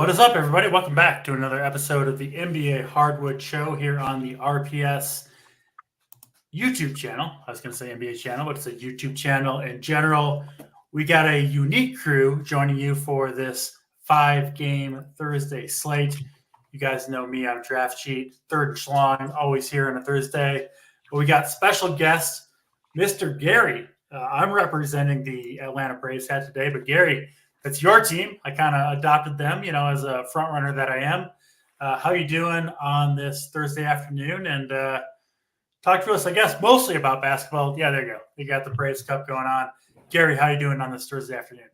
What is up, everybody? Welcome back to another episode of the NBA Hardwood Show here on the RPS YouTube channel. I was going to say NBA channel, but it's a YouTube channel in general. We got a unique crew joining you for this 5-game Thursday slate. You guys know me, I'm Draft Sheet, third schlong, always here on a Thursday. But we got special guest, Mr. Gary. I'm representing the Atlanta Braves hat today, but Gary, it's your team. I kind of adopted them, as a front runner that I am. How you doing on this Thursday afternoon? And talk to us, I guess, mostly about basketball. Yeah, there you go. You got the Braves Cup going on. Gary, how you doing on this Thursday afternoon?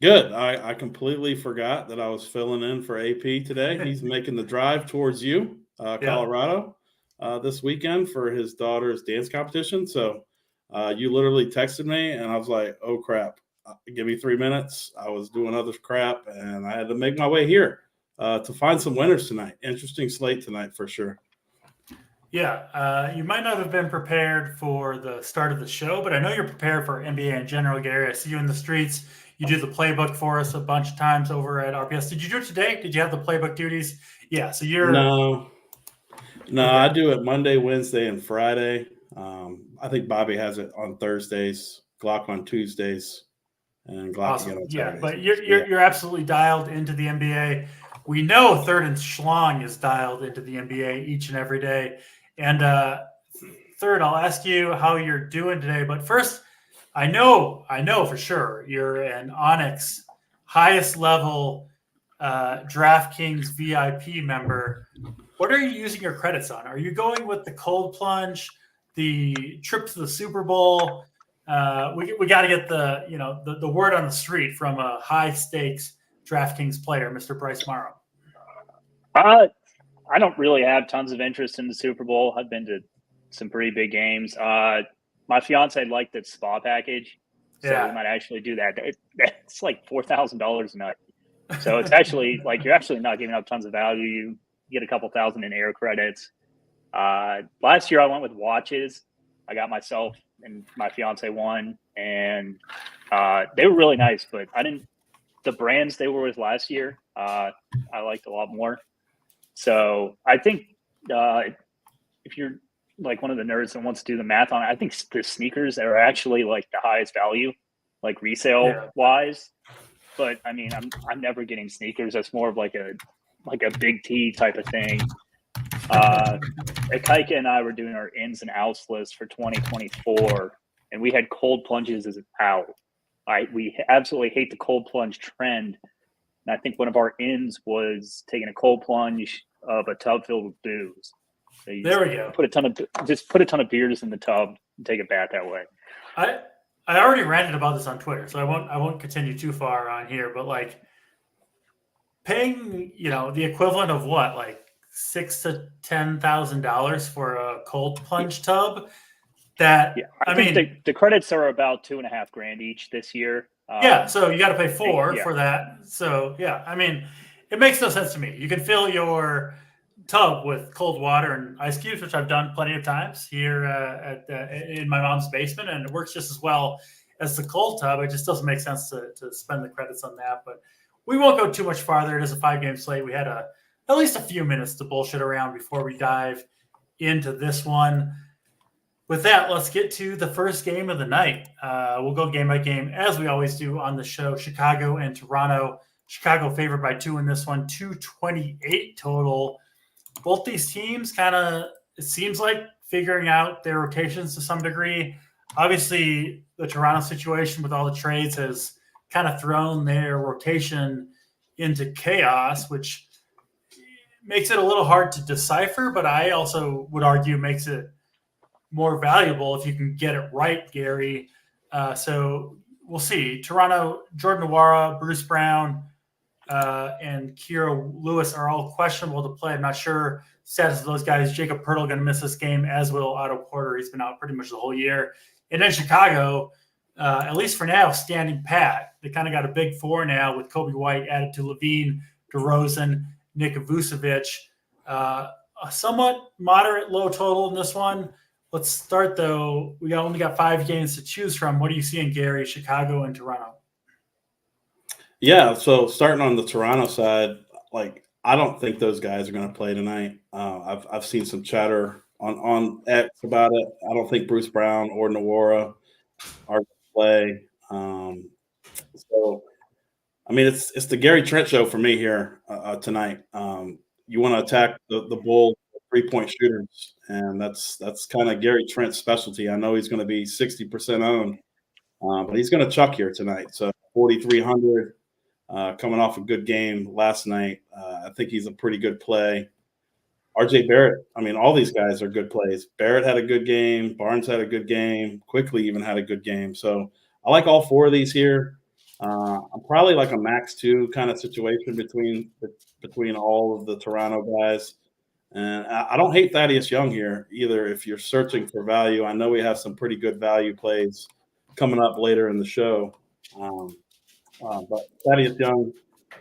Good. I completely forgot that I was filling in for AP today. He's making the drive towards you, Colorado, this weekend for his daughter's dance competition. So you literally texted me, and I was like, oh, crap. Give me 3 minutes. I was doing other crap, and I had to make my way here to find some winners tonight. Interesting slate tonight for sure. Yeah, you might not have been prepared for the start of the show, but I know you're prepared for NBA in general, Gary. I see you in the streets. You do the playbook for us a bunch of times over at RPS. Did you do it today? Did you have the playbook duties? Yeah, so you're – No, okay. I do it Monday, Wednesday, and Friday. I think Bobby has it on Thursdays, Glock on Tuesdays. And awesome. Yeah, but you're absolutely dialed into the NBA. We know Third and Schlong is dialed into the NBA each and every day. And Third, I'll ask you how you're doing today. But first, I know for sure you're an Onyx highest level DraftKings VIP member. What are you using your credits on? Are you going with the cold plunge, the trip to the Super Bowl? We got to get the word on the street from a high stakes DraftKings player, Mr. Bryce Morrow. I don't really have tons of interest in the Super Bowl. I've been to some pretty big games. My fiance liked the spa package, so we might actually do that. It's like $4,000 a night. So it's actually like you're actually not giving up tons of value. You get a couple thousand in air credits. Last year I went with watches. I got myself and my fiance one, and they were really nice, but the brands they were with last year, I liked a lot more. So I think if you're like one of the nerds that wants to do the math on it, I think the sneakers are actually like the highest value, like resale wise. But I mean, I'm never getting sneakers. That's more of like a big T type of thing. Kaika and I were doing our ins and outs list for 2024, and we had cold plunges as an out. We absolutely hate the cold plunge trend, and I think one of our ins was taking a cold plunge of a tub filled with booze. So there we go. Put a ton of beers in the tub and take a bath that way. I already ranted about this on Twitter, so I won't continue too far on here. But like paying, the equivalent of what, like $6,000 to $10,000 for a cold plunge tub. I mean, the credits are about $2,500 each this year. So you got to pay $4,000 for that. So I mean, it makes no sense to me. You can fill your tub with cold water and ice cubes, which I've done plenty of times here in my mom's basement, and it works just as well as the cold tub. It just doesn't make sense to spend the credits on that. But we won't go too much farther. It is a 5-game slate. We had at least a few minutes to bullshit around before we dive into this one. With that, let's get to the first game of the night. We'll go game by game, as we always do on the show. Chicago and Toronto. Chicago favored by 2 in this one, 228 total. Both these teams it seems like, figuring out their rotations to some degree. Obviously, the Toronto situation with all the trades has kind of thrown their rotation into chaos, which makes it a little hard to decipher, but I also would argue makes it more valuable if you can get it right, Gary. So we'll see. Toronto, Jordan Nwora, Bruce Brown, and Kira Lewis are all questionable to play. I'm not sure status of those guys. Jacob Poeltl going to miss this game, as will Otto Porter. He's been out pretty much the whole year. And then Chicago, at least for now, standing pat. They kind of got a big 4 now with Kobe White added to Levine, DeRozan, Nik Vucevic. A somewhat moderate low total in this one. Let's start, though. We only got 5 games to choose from. What are you seeing, Gary, Chicago and Toronto? Yeah, so starting on the Toronto side, like I don't think those guys are going to play tonight. I've seen some chatter on X about it. I don't think Bruce Brown or Nwora are going to play. So I mean, it's the Gary Trent show for me here tonight. You want to attack the Bull 3-point shooters, and that's kind of Gary Trent's specialty. I know he's going to be 60% owned, but he's going to chuck here tonight. So 4,300. Coming off a good game last night. I think he's a pretty good play. RJ Barrett, I mean, all these guys are good plays. Barrett had a good game. Barnes had a good game. Quickly even had a good game. So I like all four of these here. I'm probably like a max 2 kind of situation between all of the Toronto guys. And I don't hate Thaddeus Young here either if you're searching for value. I know we have some pretty good value plays coming up later in the show. But Thaddeus Young,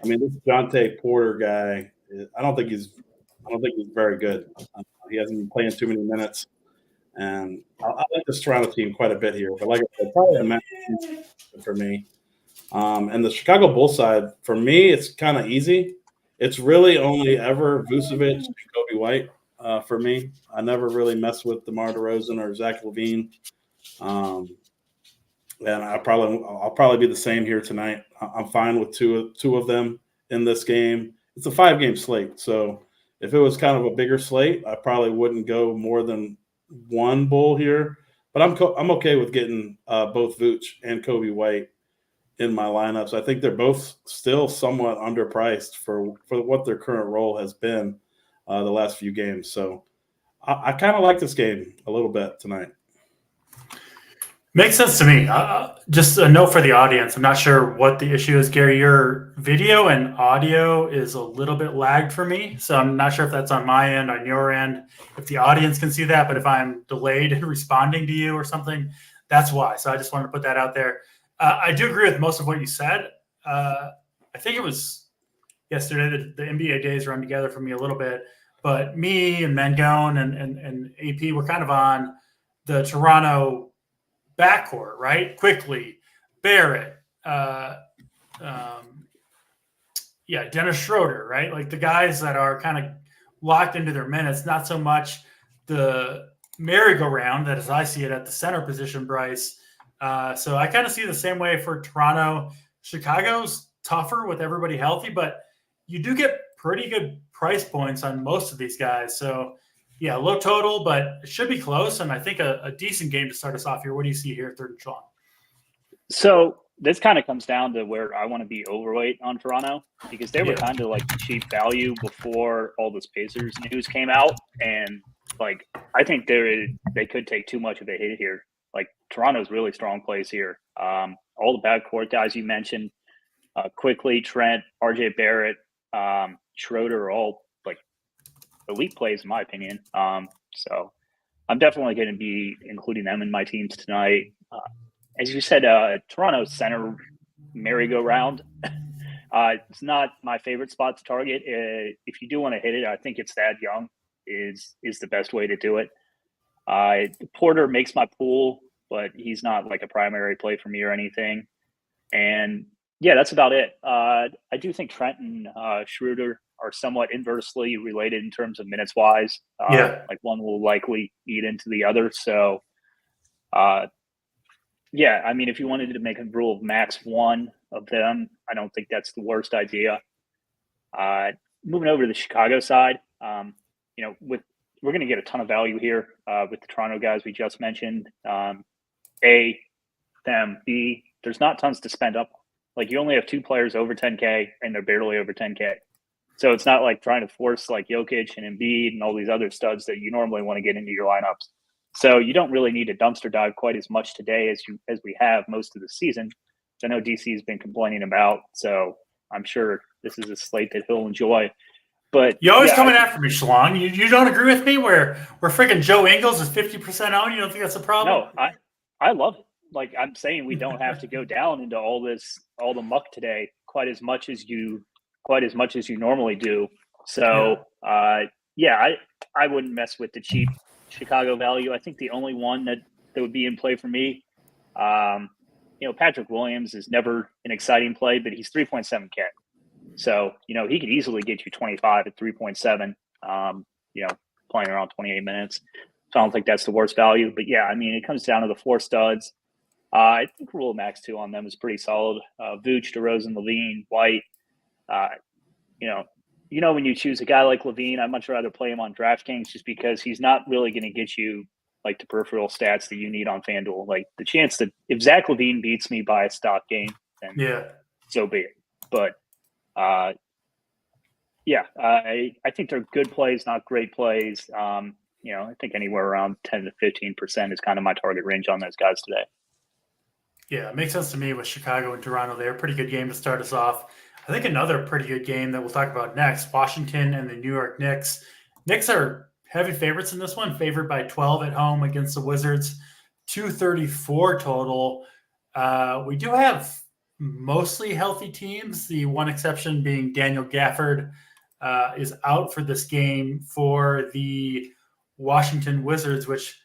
I mean, this Jonte Porter guy, I don't think he's very good. He hasn't been playing too many minutes, and I like this Toronto team quite a bit here. But like I said, probably a match for me. And the Chicago Bulls side, for me, it's kind of easy. It's really only ever Vucevic and Kobe White for me. I never really mess with DeMar DeRozan or Zach LaVine. And I'll probably be the same here tonight. I'm fine with two of them in this game. It's a 5-game slate, so if it was kind of a bigger slate, I probably wouldn't go more than one Bull here. But I'm okay with getting both Vooch and Kobe White in my lineups. I think they're both still somewhat underpriced for what their current role has been the last few games. So I kind of like this game a little bit tonight. Makes sense to me. Just a note for the audience. I'm not sure what the issue is, Gary. Your video and audio is a little bit lagged for me. So I'm not sure if that's on my end, on your end, if the audience can see that. But if I'm delayed in responding to you or something, that's why. So I just wanted to put that out there. I do agree with most of what you said. I think it was yesterday the NBA days run together for me a little bit. But me and Mangone and AP were kind of on the Toronto backcourt, right? Quickly, Barrett, Dennis Schroeder, right? Like the guys that are kind of locked into their minutes, not so much the merry-go-round that as I see it at the center position, Bryce. So I kind of see the same way for Toronto. Chicago's tougher with everybody healthy, but you do get pretty good price points on most of these guys. So yeah, low total, but it should be close. And I think a decent game to start us off here. What do you see here, third and Sean? So this kind of comes down to where I want to be overweight on Toronto because they were kind of like cheap value before all this Pacers news came out. And like, I think they could take too much of a hit here. Like Toronto's really strong place here. All the backcourt guys you mentioned, Quickly, Trent, RJ Barrett, Schroeder are all like elite plays in my opinion. So I'm definitely going to be including them in my teams tonight. As you said, Toronto's center merry-go-round. It's not my favorite spot to target. If you do want to hit it, I think it's Thad Young is the best way to do it. Porter makes my pool, but he's not like a primary play for me or anything. And yeah, that's about it. I do think Trent and Schroeder are somewhat inversely related in terms of minutes wise. Like one will likely eat into the other. So, yeah, I mean, if you wanted to make a rule of max one of them, I don't think that's the worst idea. Moving over to the Chicago side, we're going to get a ton of value here with the Toronto guys we just mentioned. A, them, B, there's not tons to spend up. Like you only have 2 players over 10K and they're barely over 10K. So it's not like trying to force like Jokic and Embiid and all these other studs that you normally want to get into your lineups. So you don't really need to dumpster dive quite as much today as we have most of the season. I know DC has been complaining about, so I'm sure this is a slate that he'll enjoy. But you always coming after me, Shalon. You don't agree with me where freaking Joe Ingles is 50% owned? You don't think that's a problem? No, I love it. Like I'm saying, we don't have to go down into all the muck today quite as much as you normally do. So I wouldn't mess with the cheap Chicago value. I think the only one that would be in play for me Patrick Williams is never an exciting play, but he's 3.7K. So, he could easily get you 25 at 3.7, playing around 28 minutes. So I don't think that's the worst value. But yeah, I mean, it comes down to the 4 studs. I think rule of max 2 on them is pretty solid. Vooch, DeRozan, Levine, White. When you choose a guy like Levine, I'd much rather play him on DraftKings just because he's not really going to get you like the peripheral stats that you need on FanDuel. Like the chance that if Zach Levine beats me by a stock game, then so be it. But I think they're good plays, not great plays. I think anywhere around 10 to 15% is kind of my target range on those guys today. Yeah, it makes sense to me with Chicago and Toronto there. Pretty good game to start us off. I think another pretty good game that we'll talk about next, Washington and the New York Knicks. Knicks are heavy favorites in this one, favored by 12 at home against the Wizards, 234 total. We do have mostly healthy teams, the one exception being Daniel Gafford is out for this game for the Washington Wizards, which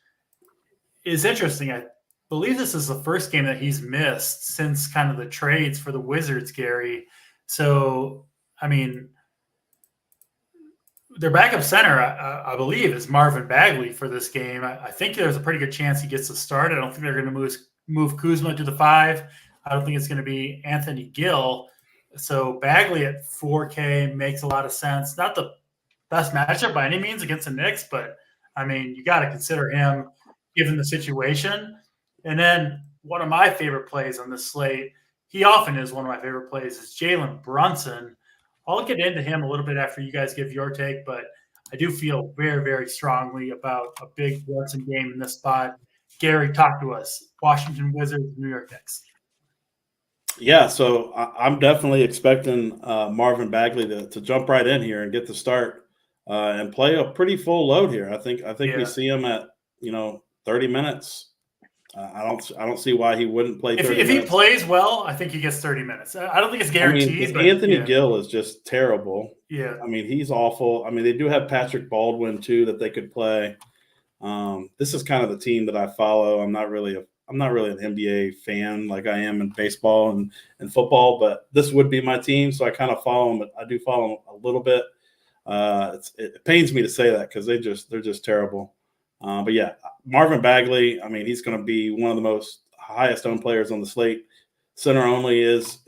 is interesting. I believe this is the first game that he's missed since kind of the trades for the Wizards, Gary. So, I mean, their backup center, I believe, is Marvin Bagley for this game. I think there's a pretty good chance he gets to start. I don't think they're going to move Kuzma to the 5. I don't think it's going to be Anthony Gill. So Bagley at 4K makes a lot of sense. Not the best matchup by any means against the Knicks, but, I mean, you got to consider him given the situation. And then one of my favorite plays on this slate, he often is one of my favorite plays, is Jalen Brunson. I'll get into him a little bit after you guys give your take, but I do feel very, very strongly about a big Brunson game in this spot. Gary, talk to us. Washington Wizards, New York Knicks. Yeah, so I'm definitely expecting Marvin Bagley to jump right in here and get the start and play a pretty full load here. I think we see him at 30 minutes. I don't see why he wouldn't play 30 minutes. If he plays well, I think he gets 30 minutes. I don't think it's guaranteed. But Anthony Gill is just terrible. Yeah. I mean, he's awful. I mean, they do have Patrick Baldwin, too, that they could play. This is kind of the team that I follow. I'm not really an NBA fan like I am in baseball and football, but this would be my team, so I kind of follow them. I do follow them a little bit. It pains me to say that because they're just terrible. But yeah, Marvin Bagley, I mean, he's going to be one of the most highest owned players on the slate. Center only is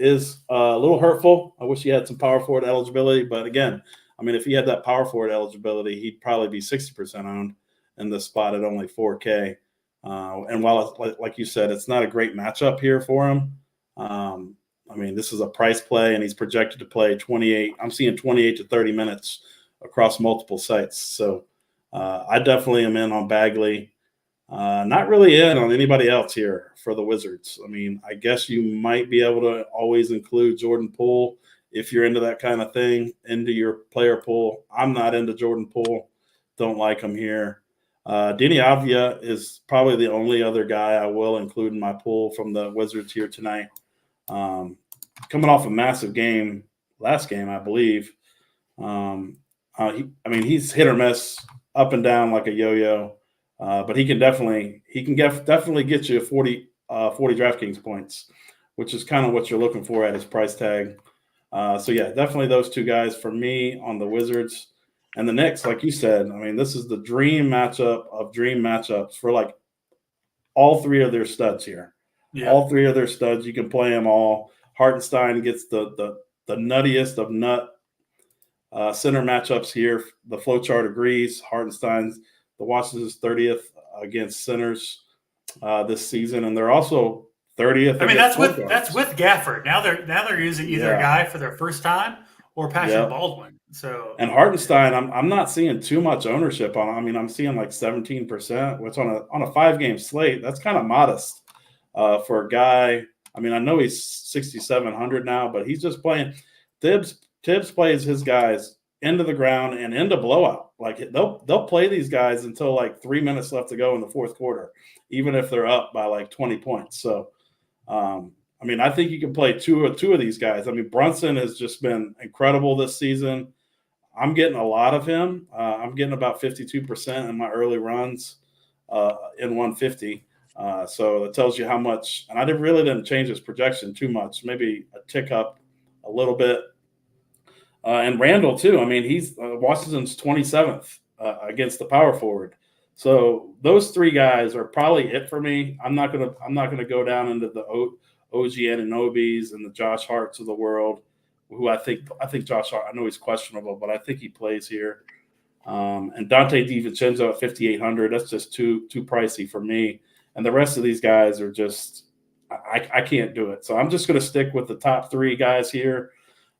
a little hurtful. I wish he had some power forward eligibility, but again, I mean, if he had that power forward eligibility, he'd probably be 60% owned in this spot at only 4K. And while, like you said, it's not a great matchup here for him. I mean, this is a price play, and he's projected to play 28. I'm seeing 28 to 30 minutes across multiple sites. So I definitely am in on Bagley. Not really in on anybody else here for the Wizards. I mean, I guess you might be able to always include Jordan Poole if you're into that kind of thing into your player pool. I'm not into Jordan Poole. Don't like him here. Deni Avdija is probably the only other guy I will include in my pool from the Wizards here tonight. Coming off a massive game, last game, I believe. He's hit or miss, up and down like a yo-yo, but he can definitely get you 40 DraftKings points, which is kind of what you're looking for at his price tag. So yeah, definitely those two guys for me on the Wizards. And the Knicks, like you said, I mean, this is the dream matchup of dream matchups for like all 3 of their studs here. Yeah. All 3 of their studs, you can play them all. Hartenstein gets the nuttiest of nut center matchups here. The flow chart agrees. Hartenstein's the Washington's 30th against centers this season, and they're also 30th. I mean, that's with Gafford. Now they're using either a guy for their first time or Patrick Baldwin. So and Hartenstein, I'm not seeing too much ownership on. I mean, I'm seeing like 17%, which on a 5-game slate, that's kind of modest for a guy. I mean, I know he's 6,700 now, but he's just playing. Tibbs plays his guys into the ground and into blowout. Like they'll play these guys until like 3 minutes left to go in the fourth quarter, even if they're up by like 20 points. So, I mean, I think you can play two of these guys. I mean, Brunson has just been incredible this season. I'm getting a lot of him. I'm getting about 52% in my early runs in 150. So it tells you how much, and really didn't change his projection too much, maybe a tick up a little bit. And Randall too. I mean, he's Washington's 27th against the power forward. So those three guys are probably it for me. I'm not gonna go down into the OG Anunobis and the Josh Harts of the world, who I think Josh Hart. I know he's questionable, but I think he plays here. And Dante DiVincenzo at 5,800. That's just too pricey for me. And the rest of these guys are just I can't do it. So I'm just going to stick with the top three guys here,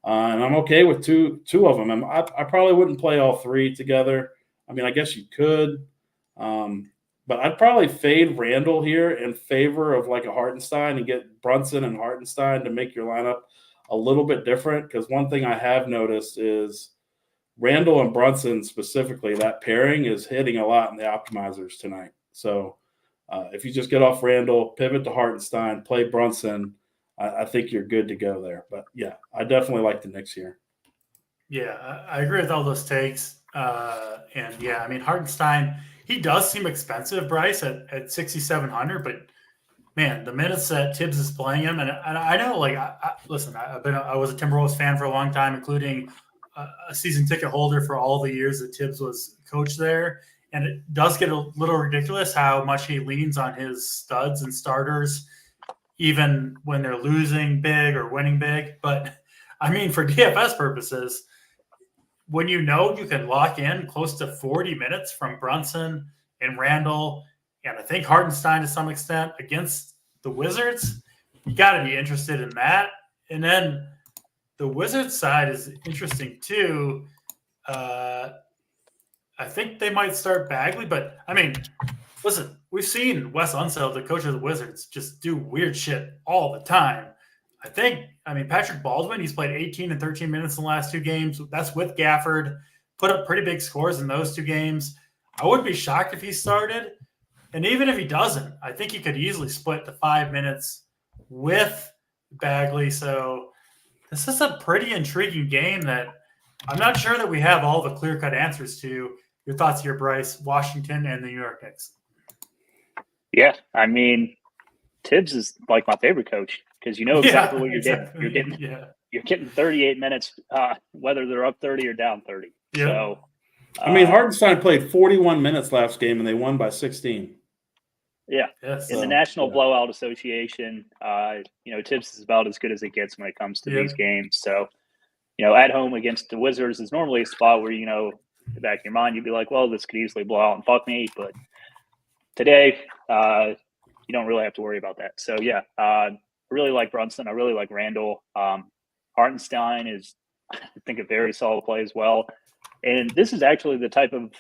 and I'm okay with two of them. I probably wouldn't play all three together. I mean, I guess you could, but I'd probably fade Randall here in favor of like a Hartenstein and get Brunson and Hartenstein to make your lineup a little bit different. Because one thing I have noticed is Randall and Brunson specifically, that pairing is hitting a lot in the optimizers tonight. So if you just get off Randall, pivot to Hartenstein, play Brunson, I think you're good to go there. But, yeah, I definitely like the Knicks here. Yeah, I agree with all those takes. And, yeah, I mean, Hartenstein, he does seem expensive, Bryce, at 6,700. But, man, the minutes that Tibbs is playing him, and I know, like, listen, I was a Timberwolves fan for a long time, including a season ticket holder for all the years that Tibbs was coach there. And it does get a little ridiculous how much he leans on his studs and starters, even when they're losing big or winning big. But, I mean, for DFS purposes, when you know you can lock in close to 40 minutes from Brunson and Randall, and I think Hartenstein to some extent against the Wizards, you got to be interested in that. And then the Wizards side is interesting too. I think they might start Bagley, but I mean, listen, we've seen Wes Unseld, the coach of the Wizards, just do weird shit all the time. Patrick Baldwin, he's played 18 and 13 minutes in the last two games. That's with Gafford. Put up pretty big scores in those two games. I wouldn't be shocked if he started. And even if he doesn't, I think he could easily split the 5 minutes with Bagley. So this is a pretty intriguing game that I'm not sure that we have all the clear-cut answers to. Your thoughts here, Bryce, Washington, and the New York Knicks. Yeah, I mean, Tibbs is like my favorite coach because you know exactly what you're getting. You're getting 38 minutes, whether they're up 30 or down 30. Yeah. So, Hartenstein played 41 minutes last game, and they won by 16. Yeah. Yes. In the National Blowout Association, Tibbs is about as good as it gets when it comes to these games. So, at home against the Wizards is normally a spot where, in the back of your mind, you'd be like, well, this could easily blow out and fuck me. But today, you don't really have to worry about that. So, yeah, I really like Brunson. I really like Randall. Hartenstein is, I think, a very solid play as well. And this is actually the type of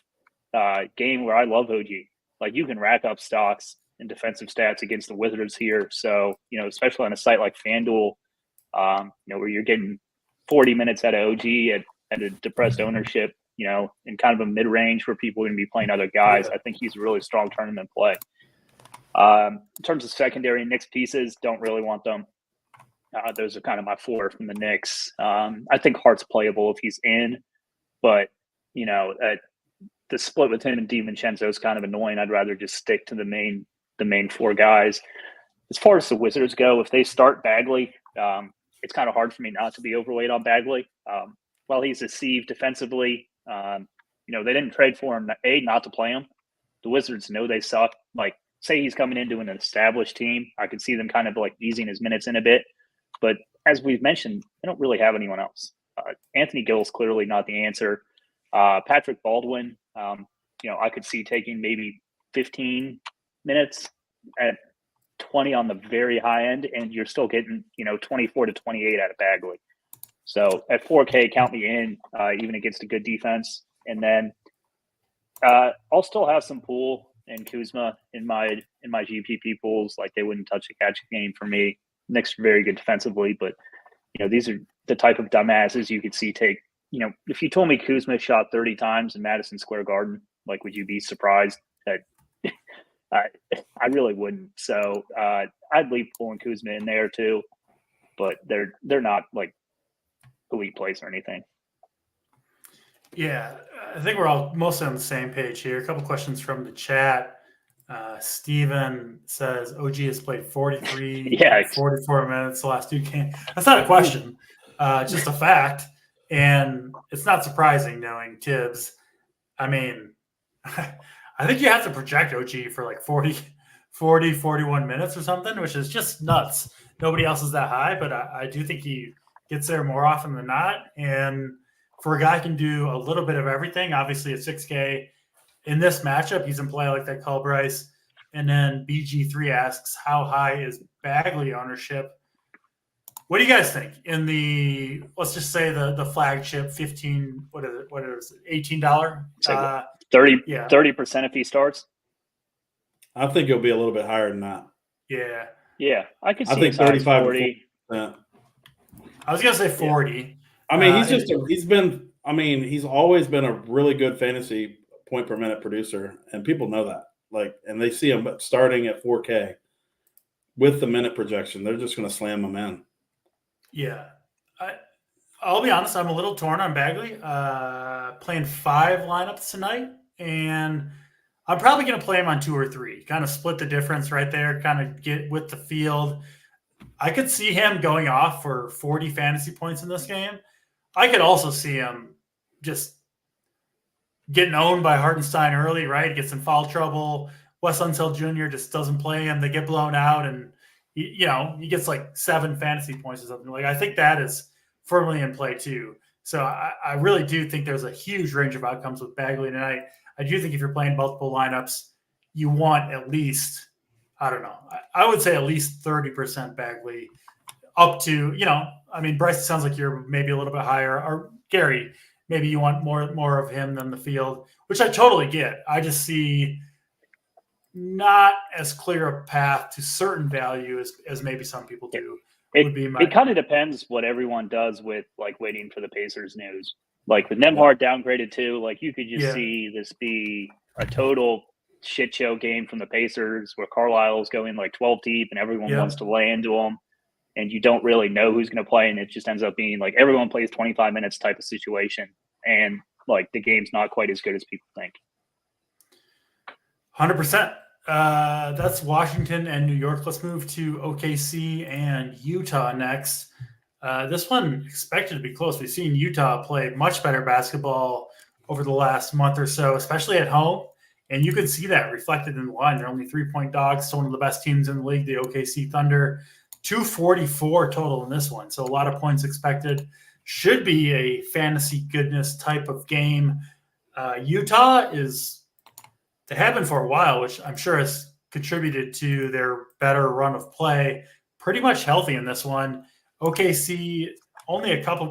game where I love OG. Like, you can rack up stocks and defensive stats against the Wizards here. So, especially on a site like FanDuel, where you're getting 40 minutes out of OG at a depressed ownership, in kind of a mid-range where people are going to be playing other guys. I think he's a really strong tournament play. In terms of secondary Knicks pieces, don't really want them. Those are kind of my four from the Knicks. I think Hart's playable if he's in, but, the split with him and DiVincenzo is kind of annoying. I'd rather just stick to the main four guys. As far as the Wizards go, if they start Bagley, it's kind of hard for me not to be overweight on Bagley. While he's a sieve defensively, they didn't trade for him, not to play him. The Wizards know they suck. Like, say he's coming into an established team, I could see them kind of like easing his minutes in a bit. But as we've mentioned, they don't really have anyone else. Anthony Gill's clearly not the answer. Patrick Baldwin, I could see taking maybe 15 minutes at 20 on the very high end, and you're still getting, 24 to 28 out of Bagley. So at 4K, count me in, even against a good defense. And then I'll still have some Poole and Kuzma in my GPP pools. Like, they wouldn't touch a catch game for me. Knicks are very good defensively, but these are the type of dumbasses you could see take. If you told me Kuzma shot 30 times in Madison Square Garden, like, would you be surprised? That I really wouldn't. So I'd leave Poole and Kuzma in there too, but they're not like elite plays or anything. Yeah, I think we're all mostly on the same page here. A couple questions from the chat. Steven says OG has played 43, Yeah. 44 minutes the last 2 games. That's not a question. It's just a fact. And it's not surprising knowing Tibbs. I mean, I think you have to project OG for like 40, 41 minutes or something, which is just nuts. Nobody else is that high, but I do think he gets there more often than not. And for a guy who can do a little bit of everything, obviously at 6K, in this matchup, he's in play like that call, Bryce. And then BG3 asks, how high is Bagley ownership? What do you guys think in the, let's just say the flagship 15, what is it, $18? 30% if he starts. I think it'll be a little bit higher than that. Yeah. Yeah. I could see I think 35 40. I was going to say 40. Yeah. I mean, he's always been a really good fantasy point per minute producer, and people know that. And they see him starting at 4K with the minute projection. They're just going to slam him in. Yeah. I'll be honest, I'm a little torn on Bagley. Playing 5 lineups tonight, and I'm probably going to play him on 2 or 3. Kind of split the difference right there, kind of get with the field. I could see him going off for 40 fantasy points in this game. I could also see him just getting owned by Hartenstein early, right? Gets in foul trouble. Wes Unseld Jr. just doesn't play him. They get blown out, and he gets like 7 fantasy points or something. I think that is firmly in play too. So I really do think there's a huge range of outcomes with Bagley tonight. I do think if you're playing multiple lineups, you want at least, I don't know, I would say at least 30% Bagley up to, Bryce, it sounds like you're maybe a little bit higher. Or Gary, maybe you want more of him than the field, which I totally get. I just see not as clear a path to certain value as maybe some people do. It kind of depends what everyone does with waiting for the Pacers news. With Nembhard downgraded too, you could just see this be a total shit show game from the Pacers where Carlisle's going 12 deep and everyone wants to lay into them, and you don't really know who's going to play, and it just ends up being everyone plays 25 minutes type of situation, and the game's not quite as good as people think. 100%. That's Washington and New York. Let's move to OKC and Utah next. This one expected to be close. We've seen Utah play much better basketball over the last month or so, especially at home. And you can see that reflected in the line. They're only 3-point dogs. So one of the best teams in the league, the OKC Thunder, 244 total in this one. So a lot of points expected. Should be a fantasy goodness type of game. Utah they have been for a while, which I'm sure has contributed to their better run of play. Pretty much healthy in this one. OKC, only a couple,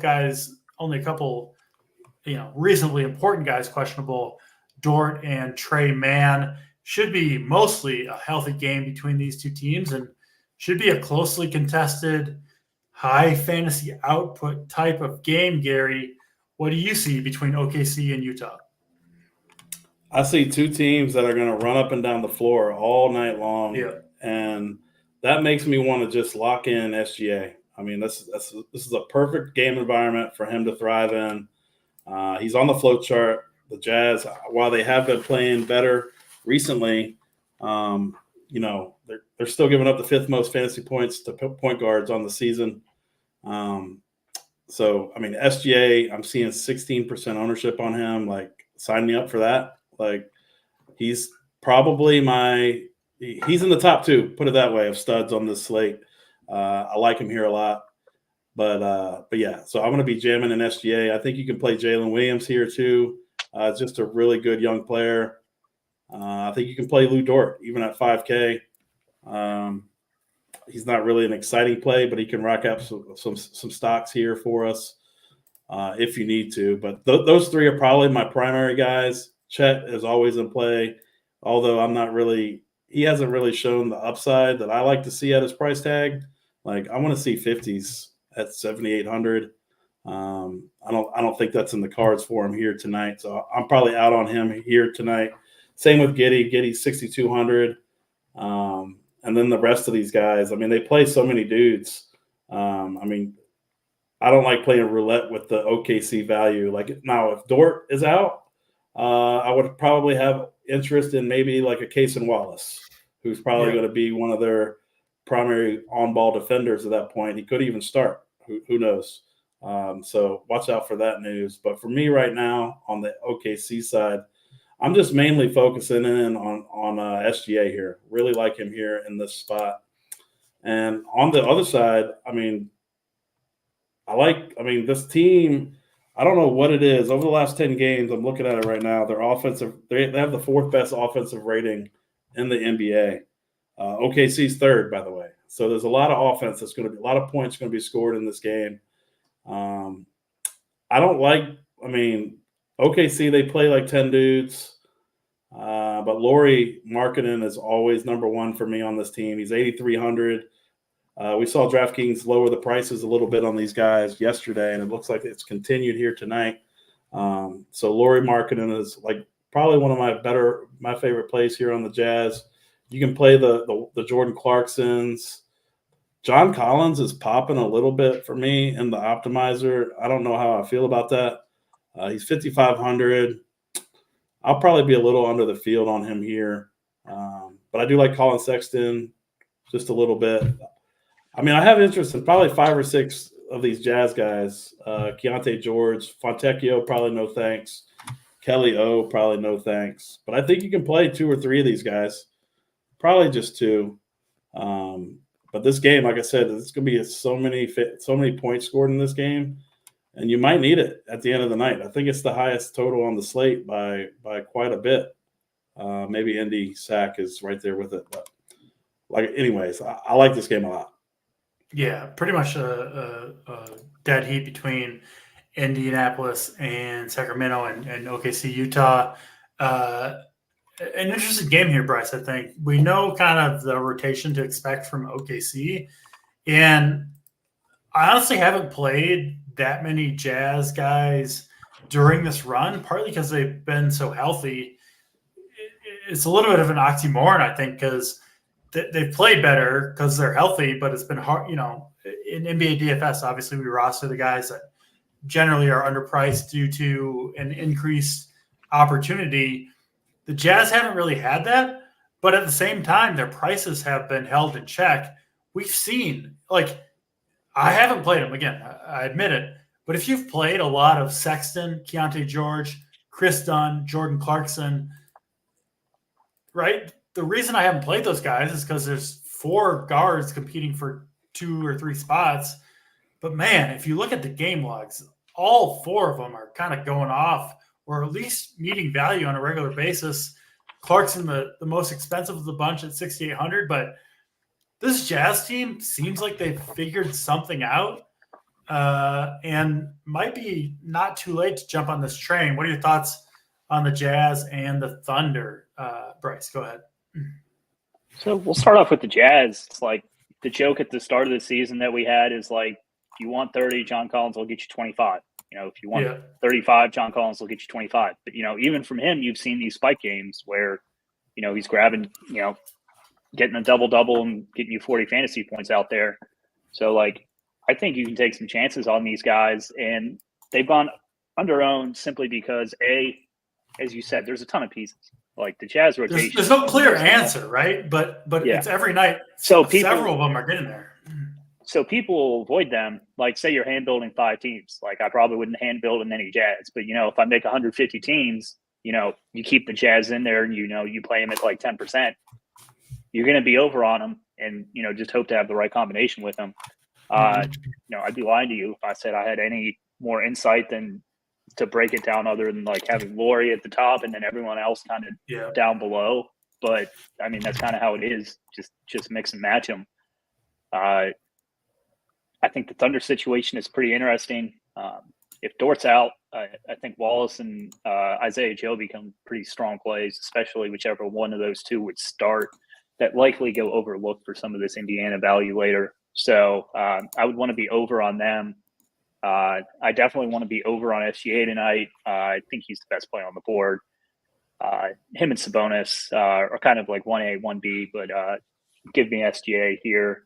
reasonably important guys questionable. Dort and Trey Mann. Should be mostly a healthy game between these two teams, and should be a closely contested, high fantasy output type of game, Gary. What do you see between OKC and Utah? I see 2 teams that are going to run up and down the floor all night long, and that makes me want to just lock in SGA. I mean, this is a perfect game environment for him to thrive in. He's on the float chart. The Jazz, while they have been playing better recently, they're still giving up the 5th most fantasy points to point guards on the season. SGA, I'm seeing 16% ownership on him. Sign me up for that. He's probably he's in the top 2, put it that way, of studs on this slate. I like him here a lot. But yeah, so I'm going to be jamming in SGA. I think you can play Jalen Williams here too. Just a really good young player. I think you can play Lou Dort even at 5K. He's not really an exciting play, but he can rack up some stocks here for us if you need to. But those 3 are probably my primary guys. Chet is always in play, although he hasn't really shown the upside that I like to see at his price tag. I want to see 50s at 7,800. I don't think that's in the cards for him here tonight. So I'm probably out on him here tonight. Same with Giddey. Giddey's 6,200. And then the rest of these guys, they play so many dudes. I don't like playing roulette with the OKC value. Now, if Dort is out, I would probably have interest in maybe like a Cason Wallace, who's probably going to be one of their primary on-ball defenders at that point. He could even start. Who knows? So watch out for that news. But for me right now on the OKC side, I'm just mainly focusing in on SGA here. Really like him here in this spot. And on the other side, this team, I don't know what it is. Over the last 10 games, I'm looking at it right now. Their offensive, they have the 4th best offensive rating in the NBA. OKC's 3rd, by the way. So there's a lot of offense that's going to be, a lot of points going to be scored in this game. OKC, they play like 10 dudes. But Lauri Markkanen is always number 1 for me on this team. He's 8,300. We saw DraftKings lower the prices a little bit on these guys yesterday, and it looks like it's continued here tonight. So Lauri Markkanen is like probably one of my favorite plays here on the Jazz. You can play the Jordan Clarksons. John Collins is popping a little bit for me in the optimizer. I don't know how I feel about that. He's 5,500. I'll probably be a little under the field on him here. But I do like Colin Sexton just a little bit. I have interest in probably 5 or 6 of these Jazz guys. Keontae George, Fontecchio, probably no thanks. Kelly O, probably no thanks. But I think you can play 2 or 3 of these guys. Probably just 2. But this game, like I said, it's going to be so many points scored in this game, and you might need it at the end of the night. I think it's the highest total on the slate by quite a bit. Maybe Indy Sack is right there with it. But anyways, I like this game a lot. Yeah, pretty much a dead heat between Indianapolis and Sacramento and OKC, Utah. An interesting game here, Bryce. I think we know kind of the rotation to expect from OKC, and I honestly haven't played that many Jazz guys during this run, partly because they've been so healthy. It's a little bit of an oxymoron, I think, because they've played better because they're healthy, but it's been hard. In NBA DFS, obviously we roster the guys that generally are underpriced due to an increased opportunity. The Jazz haven't really had that, but at the same time, their prices have been held in check. We've seen, I haven't played them, again, I admit it, but if you've played a lot of Sexton, Keontae George, Chris Dunn, Jordan Clarkson, right? The reason I haven't played those guys is because there's 4 guards competing for 2 or 3 spots. But, man, if you look at the game logs, all 4 of them are kind of going off, or at least needing value on a regular basis. Clarkson, the most expensive of the bunch at 6,800, but this Jazz team seems like they've figured something out and might be not too late to jump on this train. What are your thoughts on the Jazz and the Thunder? Bryce, go ahead. So we'll start off with the Jazz. It's like the joke at the start of the season that we had is like, if you want 30, John Collins will get you 25. If you want 35, John Collins will get you 25. But, even from him, you've seen these spike games where, he's grabbing, getting a double-double and getting you 40 fantasy points out there. So, I think you can take some chances on these guys. And they've gone under own simply because, as you said, there's a ton of pieces. Like the Jazz rotation. There's no clear answer, right? But it's every night. So several of them are getting there. So people will avoid them. Like, say you're hand building 5 teams. Like, I probably wouldn't hand build in any Jazz. But, if I make 150 teams, you keep the Jazz in there and, you play them at like 10%. You're going to be over on them and, just hope to have the right combination with them. I'd be lying to you if I said I had any more insight than to break it down other than like having Lauri at the top and then everyone else kind of down below. But, that's kind of how it is. Just mix and match them. I think the Thunder situation is pretty interesting. If Dort's out, I think Wallace and Isaiah Joe become pretty strong plays, especially whichever one of those 2 would start, that likely go overlooked for some of this Indiana value later. So I would want to be over on them. I definitely want to be over on SGA tonight. I think he's the best play on the board. Him and Sabonis are kind of like 1A, 1B, but give me SGA here.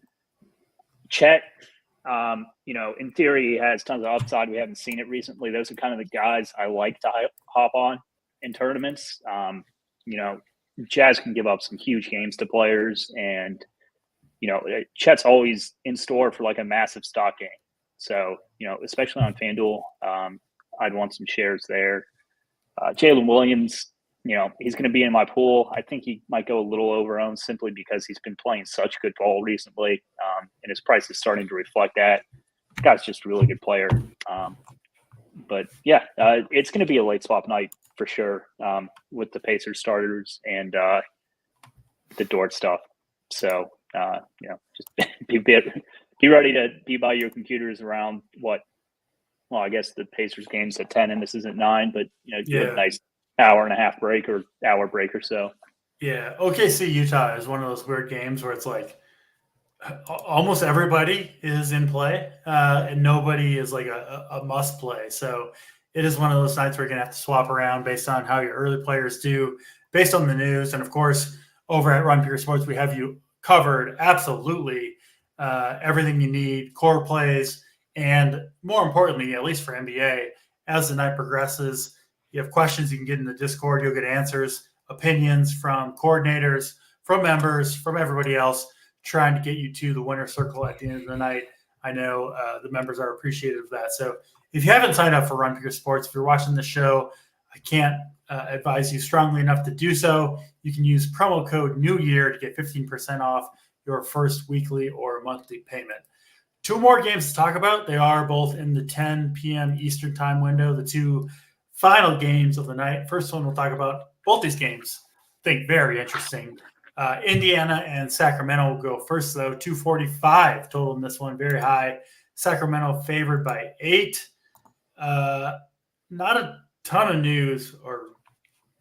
Chet. In theory, he has tons of upside. We haven't seen it recently. Those are kind of the guys I like to hop on in tournaments. Jazz can give up some huge games to players, and Chet's always in store for like a massive stock game. So especially on FanDuel, I'd want some shares there. Jalen Williams, he's going to be in my pool. I think he might go a little over-owned simply because he's been playing such good ball recently, and his price is starting to reflect that. The guy's just a really good player. But yeah, it's going to be a late swap night for sure, with the Pacers starters and the Dort stuff. So just be ready to be by your computers around what. Well, I guess the Pacers game's at 10 and this is at 9, but you have a nice hour and a half break or hour break or so. Yeah, OKC Utah is one of those weird games where it's like almost everybody is in play, and nobody is like a must play. So it is one of those nights where you're gonna have to swap around based on how your early players do, based on the news. And of course, over at Run Pure Sports, we have you covered absolutely everything you need, core plays. And more importantly, at least for NBA, as the night progresses, you have questions, you can get in the Discord, you'll get answers, opinions from coordinators, from members, from everybody else, trying to get you to the winner circle at the end of the night. I know the members are appreciative of that. So if you haven't signed up for Run Pure Sports, if you're watching the show, I can't advise you strongly enough to do so. You can use promo code New Year to get 15% off your first weekly or monthly payment. Two more games to talk about. They are both in the 10 p.m. Eastern time window, the two final games of the night. First one we'll talk about, both these games, I think very interesting. Indiana and Sacramento will go first, though. 245 total in this one, very high. Sacramento favored by 8. Not a ton of news, or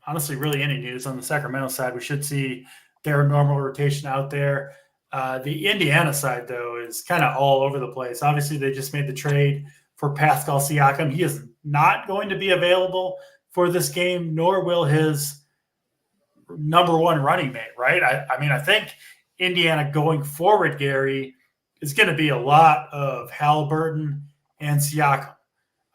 honestly really any news on the Sacramento side. We should see their normal rotation out there. The Indiana side, though, is kind of all over the place. Obviously, they just made the trade for Pascal Siakam. He is not going to be available for this game, nor will his number one running mate, right? I mean, I think Indiana going forward, Gary, is going to be a lot of Halliburton and Siakam.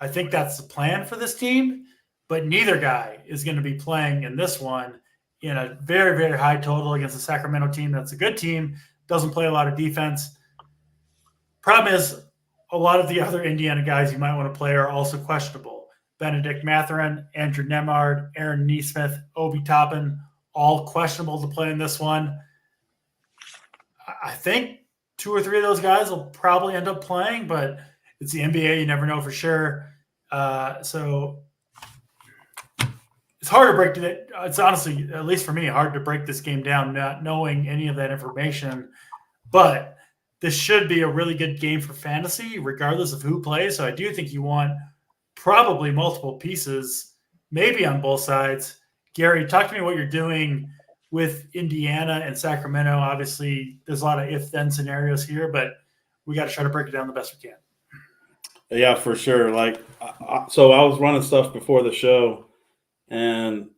I think that's the plan for this team, but neither guy is going to be playing in this one in a very, very high total against a Sacramento team that's a good team, doesn't play a lot of defense. Problem is, a lot of the other Indiana guys you might want to play are also questionable. Benedict Mathurin, Andrew Nemhard, Aaron Nesmith, Obi Toppin, all questionable to play in this one. I think 2 or 3 of those guys will probably end up playing, but it's the NBA. You never know for sure. So it's hard to break it. It's honestly, at least for me, hard to break this game down not knowing any of that information. But this should be a really good game for fantasy, regardless of who plays. So I do think you want probably multiple pieces, maybe on both sides. Gary, talk to me what you're doing with Indiana and Sacramento. Obviously, there's a lot of if-then scenarios here, but we got to try to break it down the best we can. Yeah, for sure. So I was running stuff before the show, and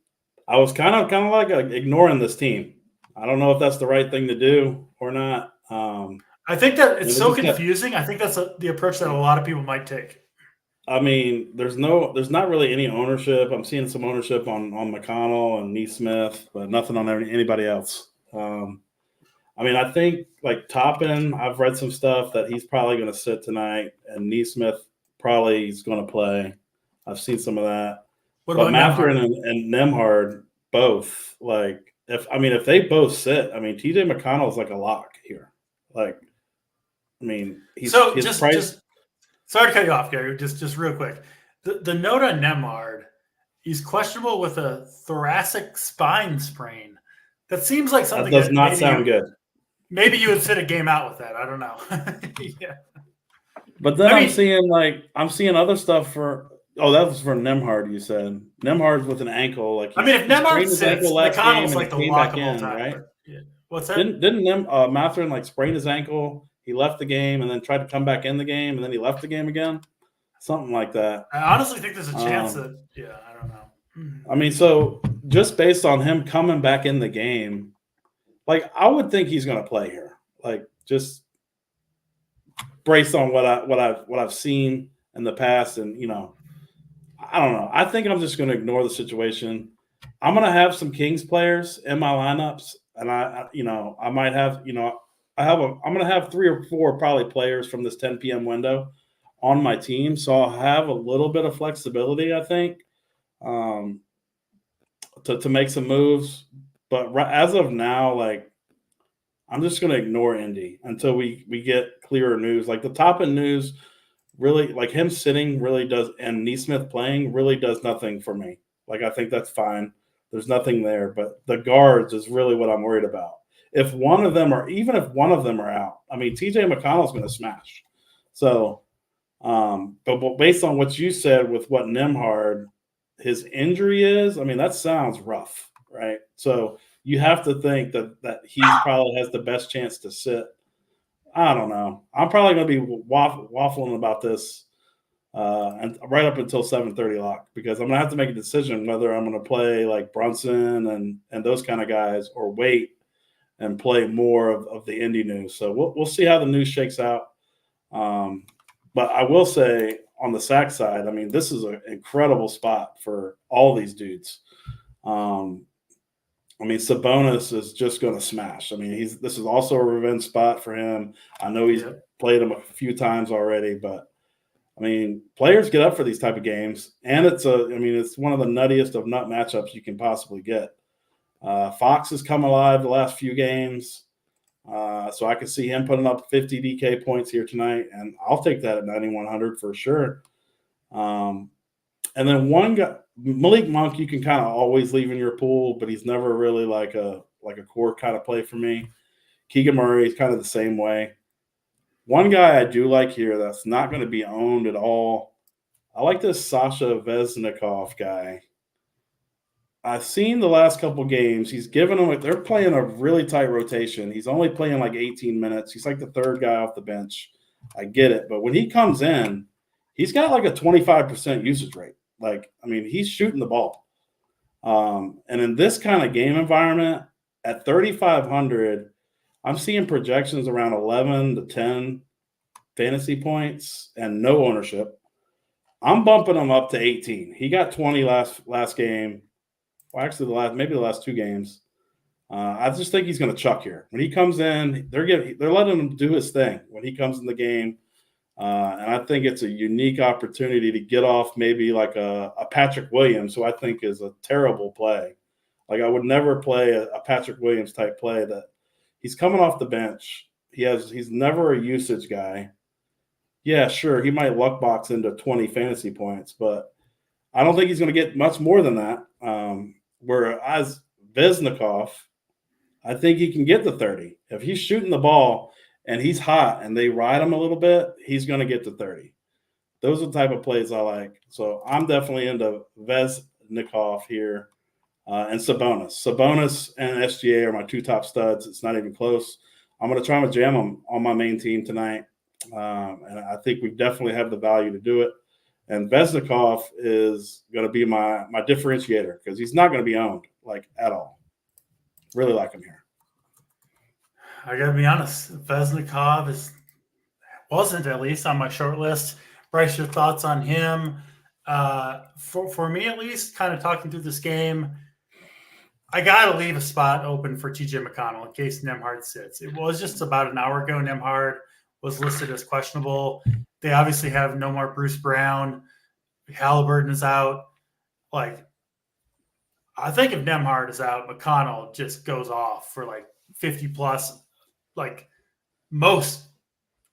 I was kind of like ignoring this team. I don't know if that's the right thing to do or not. I think that it's so confusing. I think that's the approach that a lot of people might take. I mean, there's not really any ownership. I'm seeing some ownership on McConnell and Nesmith, but nothing on anybody else. I mean, I think like Toppin, I've read some stuff that he's probably going to sit tonight, and Nesmith probably is going to play. I've seen some of that. What about Mathurin and Nemhard both? Like, if they both sit, I mean, TJ McConnell is like a lock here. Like, I mean, sorry to cut you off, Gary. Just real quick. The note on Nemhard, he's questionable with a thoracic spine sprain. That seems like something that does not sound good. Maybe you would sit a game out with that. I don't know. Yeah. But then I'm seeing other stuff for. Oh, that was for Nemhard. You said Nemhard's with an ankle. Like, if Nemhard sits, McConnell's like the lock of all time, right? Yeah. What's that? Didn't Mathurin like sprain his ankle? He left the game and then tried to come back in the game, and then he left the game again. Something like that. I honestly think there's a chance that. Yeah, I don't know. I mean, so just based on him coming back in the game, like I would think he's going to play here. Like just based on what I've seen in the past, and I don't know. I think I'm just going to ignore the situation. I'm gonna have some Kings players in my lineups, and I might have, I'm gonna have 3 or 4 probably players from this 10 p.m. window on my team, so I'll have a little bit of flexibility, I think, to make some moves. But as of now, like, I'm just gonna ignore Indy until we get clearer news. Like the top end news, really, like him sitting really does, and Neesmith playing really does nothing for me. Like I think that's fine. There's nothing there, but the guards is really what I'm worried about. Even if one of them are out, I mean, TJ McConnell's going to smash. So, but based on what you said with what Nembhard, his injury is, I mean, that sounds rough, right? So you have to think that he probably has the best chance to sit. I don't know. I'm probably going to be waffling about this and right up until 7:30 lock, because I'm gonna have to make a decision whether I'm gonna play like Brunson and those kind of guys, or wait and play more of the Indy news. So we'll see how the news shakes out. But I will say on the sack side, I mean, this is an incredible spot for all these dudes. I mean, Sabonis is just going to smash. I mean, this is also a revenge spot for him. I know he's played him a few times already, but I mean, players get up for these type of games, and it's one of the nuttiest of nut matchups you can possibly get. Fox has come alive the last few games, so I could see him putting up 50 DK points here tonight, and I'll take that at 9,100 for sure. And then one guy, Malik Monk, you can kind of always leave in your pool, but he's never really like a core kind of play for me. Keegan Murray is kind of the same way. One guy I do like here that's not going to be owned at all, I like this Sasha Vesnikov guy. I've seen the last couple games. He's given them – they're playing a really tight rotation. He's only playing like 18 minutes. He's like the third guy off the bench. I get it. But when he comes in, he's got like a 25% usage rate. Like, I mean, he's shooting the ball. And in this kind of game environment, at 3,500 – I'm seeing projections around 11 to 10 fantasy points and no ownership. I'm bumping him up to 18. He got 20 last game. Well, actually, the last 2 games. I just think he's going to chuck here. When he comes in, they're letting him do his thing when he comes in the game. And I think it's a unique opportunity to get off maybe like a Patrick Williams, who I think is a terrible play. Like I would never play a Patrick Williams type play that. He's coming off the bench. He's never a usage guy. Yeah, sure, he might luck box into 20 fantasy points, but I don't think he's going to get much more than that. Whereas Vesnikov, I think he can get to 30. If he's shooting the ball and he's hot and they ride him a little bit, he's going to get to 30. Those are the type of plays I like. So I'm definitely into Vesnikov here. And Sabonis. Sabonis and SGA are my 2 top studs. It's not even close. I'm going to try to jam them on my main team tonight. And I think we definitely have the value to do it. And Vesnikov is going to be my differentiator because he's not going to be owned like at all. Really like him here. I got to be honest. Vesnikov wasn't at least on my short list. Bryce, your thoughts on him? For me, at least, kind of talking through this game, I got to leave a spot open for TJ McConnell in case Nembhard sits. It was just about an hour ago. Nembhard was listed as questionable. They obviously have no more Bruce Brown. Halliburton is out. Like, I think if Nembhard is out, McConnell just goes off for like 50 plus, like most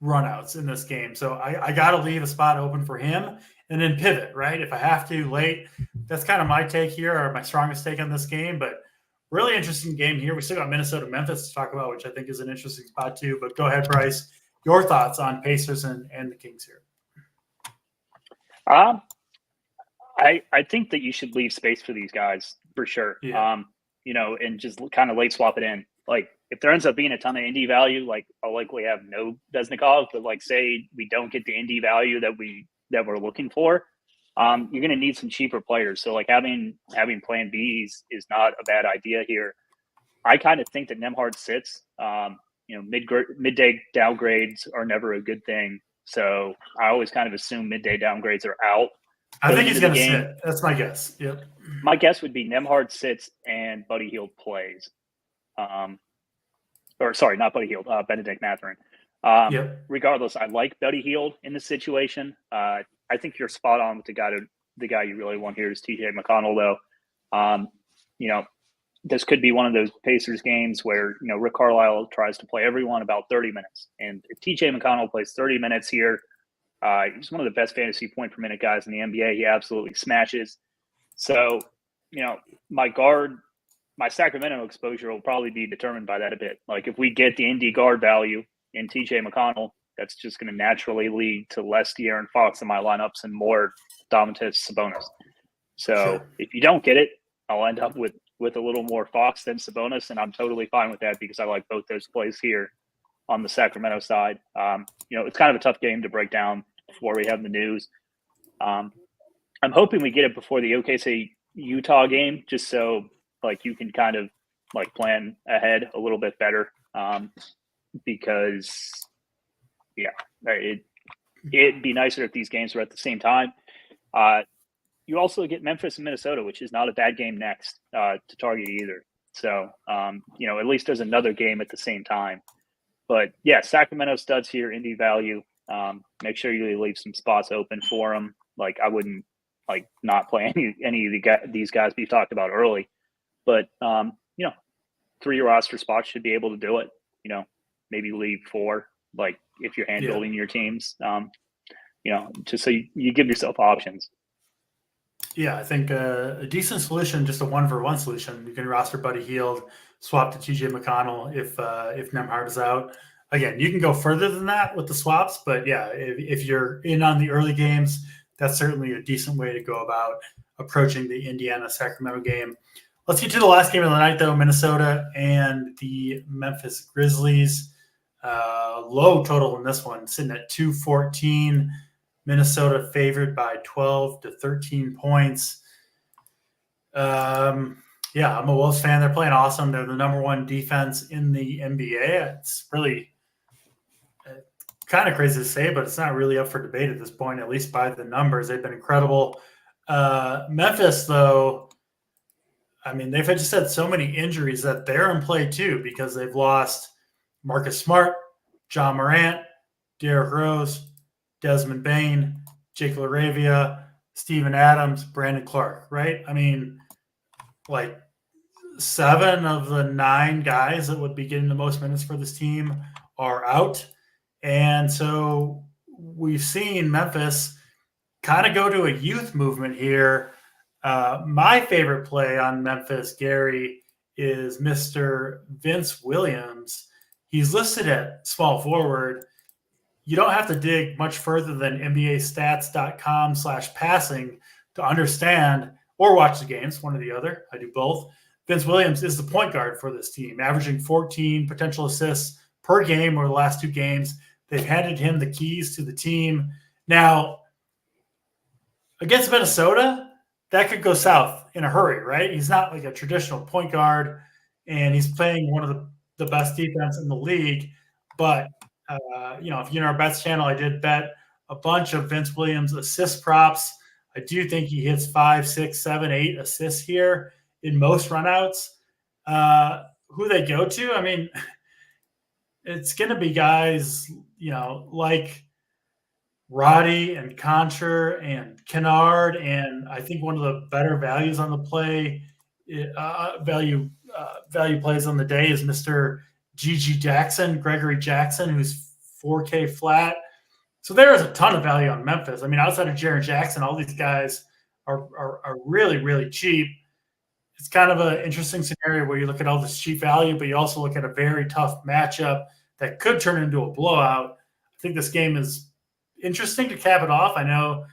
runouts in this game. So I got to leave a spot open for him and then pivot, right? If I have to late, that's kind of my take here, or my strongest take on this game. But really interesting game here. We still got Minnesota-Memphis to talk about, which I think is an interesting spot too. But go ahead, Bryce. Your thoughts on Pacers and the Kings here? I think that you should leave space for these guys for sure. Yeah. And just kind of late swap it in. Like if there ends up being a ton of indie value, like I'll likely have no Vesnikov, but like say we don't get the indie value that we're looking for, you're going to need some cheaper players. So like having plan Bs is not a bad idea here. I kind of think that Nembhard sits. Midday downgrades are never a good thing. So I always kind of assume midday downgrades are out. I think he's going to sit. That's my guess. Yep. My guess would be Nembhard sits and Buddy Hield plays. Or sorry, not Buddy Hield, Benedict Mathurin. Regardless, I like Buddy Hield in this situation. I think you're spot on with the guy you really want here is TJ McConnell, though. This could be one of those Pacers games where, Rick Carlisle tries to play everyone about 30 minutes. And if TJ McConnell plays 30 minutes here, he's one of the best fantasy point per minute guys in the NBA. He absolutely smashes. So, my Sacramento exposure will probably be determined by that a bit. Like if we get the Indy guard value in TJ McConnell, that's just going to naturally lead to less De'Aaron Fox in my lineups and more Domantas Sabonis. So if you don't get it, I'll end up with a little more Fox than Sabonis, and I'm totally fine with that because I like both those plays here on the Sacramento side. It's kind of a tough game to break down before we have the news. I'm hoping we get it before the OKC Utah game, just so you can kind of plan ahead a little bit better. Because it'd be nicer if these games were at the same time. You also get Memphis and Minnesota, which is not a bad game next to target either. So, at least there's another game at the same time. But yeah, Sacramento studs here, Indy value. Make sure you leave some spots open for them. I wouldn't not play any of these guys we talked about early. But 3 roster spots should be able to do it. Maybe leave 4. If you're hand building your teams, just so you give yourself options. Yeah, I think a decent solution, just a 1-for-1 solution. You can roster Buddy Hield, swap to TJ McConnell if Nembhard is out. Again, you can go further than that with the swaps, but yeah, if you're in on the early games, that's certainly a decent way to go about approaching the Indiana-Sacramento game. Let's get to the last game of the night, though, Minnesota and the Memphis Grizzlies. Low total in this one, sitting at 214. Minnesota favored by 12 to 13 points. I'm a Wolves fan. They're playing awesome. They're the number 1 defense in the NBA. It's really kind of crazy to say, but it's not really up for debate at this point, at least by the numbers. They've been incredible. Memphis, though, they've just had so many injuries that they're in play too, because they've lost Marcus Smart, John Morant, Derrick Rose, Desmond Bane, Jake LaRavia, Steven Adams, Brandon Clark, right? 7 of the 9 guys that would be getting the most minutes for this team are out. And so we've seen Memphis kind of go to a youth movement here. My favorite play on Memphis, Gary, is Mr. Vince Williams. He's listed at small forward. You don't have to dig much further than NBAstats.com/passing to understand or watch the games, one or the other. I do both. Vince Williams is the point guard for this team, averaging 14 potential assists per game over the last 2 games. They've handed him the keys to the team. Now, against Minnesota, that could go south in a hurry, right? He's not like a traditional point guard, and he's playing one of the best defense in the league. But, if you're in our bets channel, I did bet a bunch of Vince Williams assist props. I do think he hits 5, 6, 7, 8 assists here in most runouts. Who they go to, it's going to be guys, like Roddy and Concher and Kennard, and I think one of the better values on the play, value plays on the day is Mr. Gregory Jackson, who's 4K flat. So there is a ton of value on Memphis. Outside of Jaren Jackson, all these guys are really, really cheap. It's kind of an interesting scenario where you look at all this cheap value, but you also look at a very tough matchup that could turn into a blowout. I think this game is interesting to cap it off. I know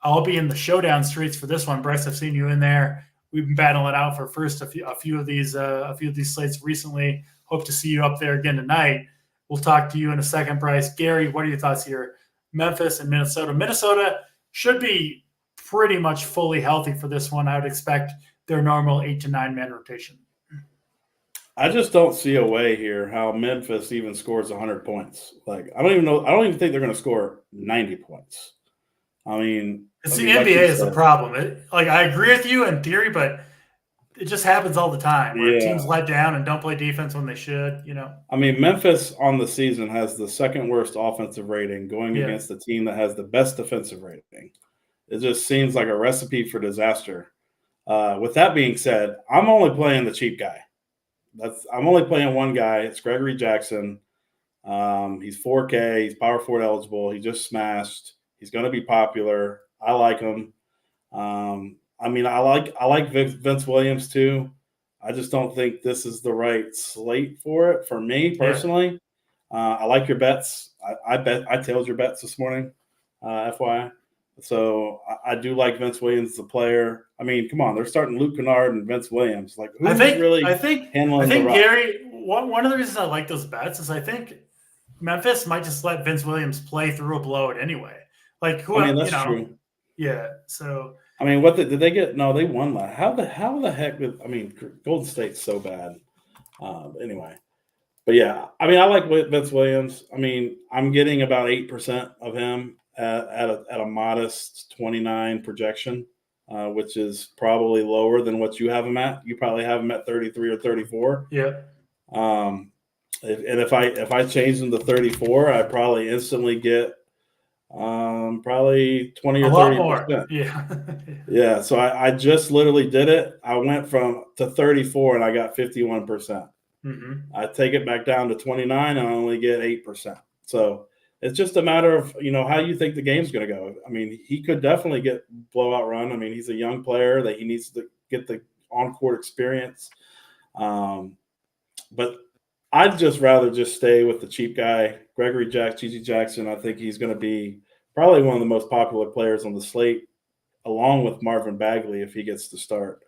I'll be in the showdown streets for this one. Bryce, I've seen you in there. We've been battling it out for a few of these slates recently. Hope to see you up there again tonight. We'll talk to you in a second, Bryce. Gary, what are your thoughts here? Memphis and Minnesota. Minnesota should be pretty much fully healthy for this one. I would expect their normal 8 to 9 man rotation. I just don't see a way here how Memphis even scores 100 points. I don't even think they're going to score 90 points. I mean, it's I the mean, like NBA you is the said, problem. I agree with you in theory, but it just happens all the time where yeah. teams let down and don't play defense when they should. I mean, Memphis on the season has the second worst offensive rating going Yeah. against the team that has the best defensive rating. It just seems like a recipe for disaster. With that being said, I'm only playing the cheap guy. I'm only playing one guy. It's Gregory Jackson. He's 4K. He's power forward eligible. He just smashed. He's going to be popular. I like him. I mean, I like Vince Williams too. I just don't think this is the right slate for it for me personally. I like your bets. I tailed your bets this morning, FYI. So I do like Vince Williams, the player. I mean, come on, they're starting Luke Kennard and Vince Williams. Like, who's I think handling the rock? Gary. One of the reasons I like those bets is I think Memphis might just let Vince Williams play through a blowout anyway. Like who? I mean, that's true. Yeah. So I mean, what did they get? No, they won last. How the heck did? I mean, Golden State's so bad. Anyway, but yeah, I mean, I like Vince Williams. I mean, I'm getting about 8% of him at a modest 29 projection, which is probably lower than what you have him at. You probably have him at 33 or 34. yeah. If I change them to 34, I probably instantly get probably 20 or 30%. Yeah. Yeah. So I just literally did it. I went to 34 and I got 51%. Mm-hmm. I take it back down to 29 and I only get 8%. So it's just a matter of, how you think the game's going to go. I mean, he could definitely get blowout run. I mean, he's a young player that he needs to get the on-court experience. But I'd just rather just stay with the cheap guy, Gigi Jackson. I think he's going to be probably one of the most popular players on the slate, along with Marvin Bagley if he gets to start.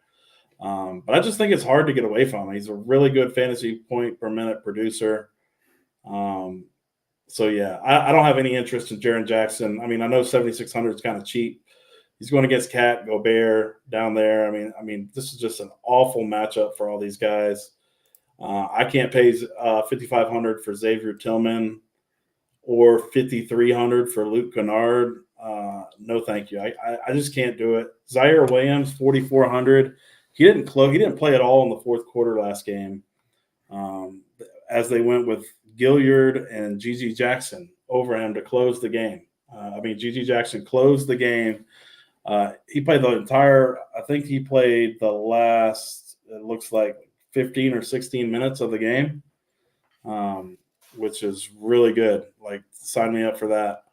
But I just think it's hard to get away from him. He's a really good fantasy point per minute producer. So, yeah, I don't have any interest in Jaren Jackson. I mean, I know 7,600 is kind of cheap. He's going against Cat, Gobert down there. I mean, this is just an awful matchup for all these guys. I can't pay 5,500 for Xavier Tillman or 5,300 for Luke Kennard. No, thank you. I just can't do it. Zaire Williams, 4,400. He didn't play at all in the fourth quarter last game, as they went with Gilliard and Gigi Jackson over him to close the game. Gigi Jackson closed the game. He played the entire. I think he played the last. It looks like 15 or 16 minutes of the game, which is really good. Like, sign me up for that.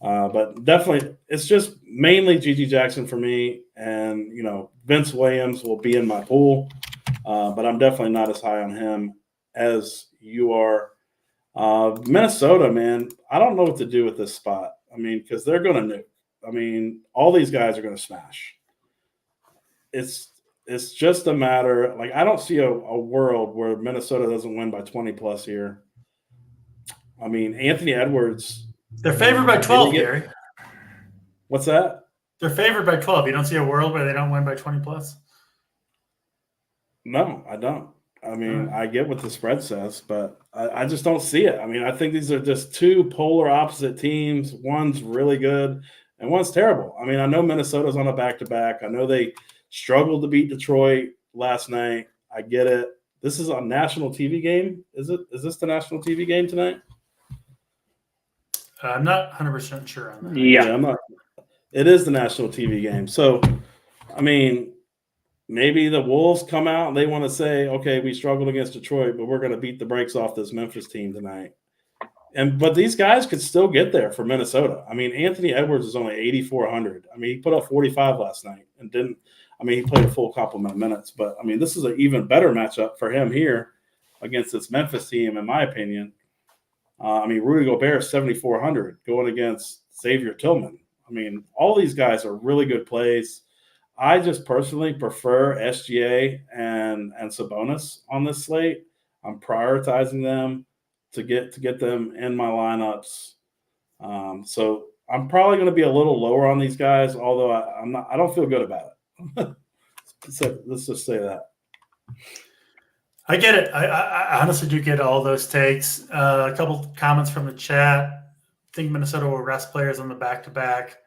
But definitely, it's just mainly Gigi Jackson for me. And, Vince Williams will be in my pool, but I'm definitely not as high on him as you are. Minnesota, man, I don't know what to do with this spot. I mean, because they're going to nuke. I mean, all these guys are going to smash. It's just a matter, like, I don't see a world where Minnesota doesn't win by 20 plus here. I mean, Anthony Edwards. They're favored by 12, Gary. What's that? They're favored by 12. You don't see a world where they don't win by 20 plus? No, I don't. I mean, I get what the spread says, but I just don't see it. I mean, I think these are just two polar opposite teams. One's really good and one's terrible. I mean, I know Minnesota's on a back-to-back. I know they struggled to beat Detroit last night. I get it. This is a national TV game. Is it? Is this the national TV game tonight? I'm not 100% sure on that. Yeah, I'm not. It is the national TV game. So, I mean, maybe the Wolves come out and they want to say, okay, we struggled against Detroit, but we're going to beat the brakes off this Memphis team tonight. But these guys could still get there for Minnesota. I mean, Anthony Edwards is only 8,400. I mean, he put up 45 last night and didn't. I mean, he played a full complement of minutes. But, I mean, this is an even better matchup for him here against this Memphis team, in my opinion. Rudy Gobert is 7,400 going against Xavier Tillman. I mean, all these guys are really good plays. I just personally prefer SGA and Sabonis on this slate. I'm prioritizing them to get them in my lineups. So I'm probably going to be a little lower on these guys, although I don't feel good about it. So let's just say that. I get it. I honestly do get all those takes. A couple comments from the chat. I think Minnesota will rest players on the back-to-back.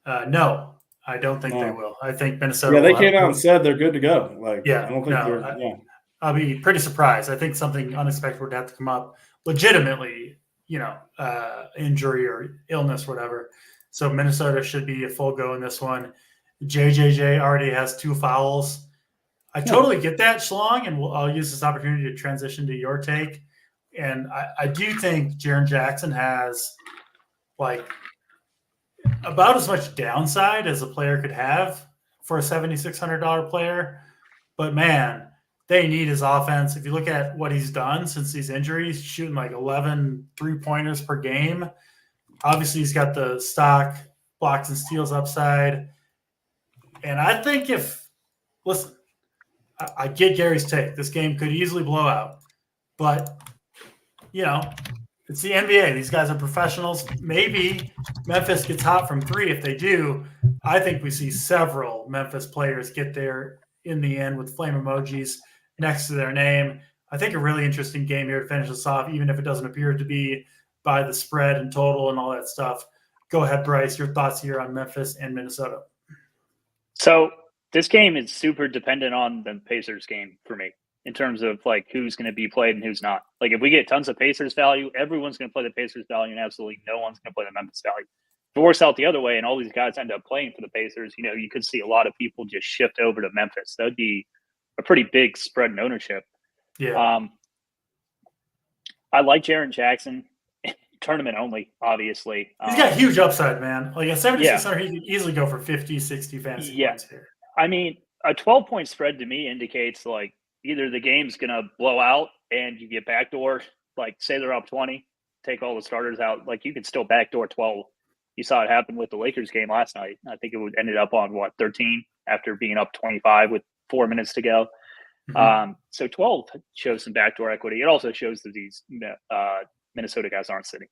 No, I don't think they will. I think Minnesota. Yeah, they came out and said they're good to go. Yeah, I don't think I'll be pretty surprised. I think something unexpected would have to come up, legitimately, injury or illness, whatever. So Minnesota should be a full go in this one. JJJ already has 2 fouls. I totally get that, Schlong, and I'll use this opportunity to transition to your take. And I do think Jaren Jackson has about as much downside as a player could have for a $7,600 player. But man, they need his offense. If you look at what he's done since these injuries, shooting 11 3-pointers per game. Obviously, he's got the stock, blocks, and steals upside. And I think I get Gary's take. This game could easily blow out. But, it's the NBA. These guys are professionals. Maybe Memphis gets hot from 3. If they do, I think we see several Memphis players get there in the end with flame emojis next to their name. I think a really interesting game here to finish this off, even if it doesn't appear to be by the spread and total and all that stuff. Go ahead, Bryce. Your thoughts here on Memphis and Minnesota. So this game is super dependent on the Pacers game for me in terms of who's going to be played and who's not. If we get tons of Pacers value, everyone's going to play the Pacers value and absolutely no one's going to play the Memphis value. If it works out the other way and all these guys end up playing for the Pacers, you could see a lot of people just shift over to Memphis. That would be a pretty big spread in ownership. Yeah. I like Jaren Jackson. Tournament only, obviously. He's got huge upside, man. At 7,600, he could easily go for 50, 60 fantasy points here. I mean, a 12-point spread to me indicates either the game's going to blow out and you get backdoor, say they're up 20, take all the starters out. You could still backdoor 12. You saw it happen with the Lakers game last night. I think it ended up on 13 after being up 25 with 4 minutes to go. Mm-hmm. So 12 shows some backdoor equity. It also shows that these Minnesota guys aren't sitting.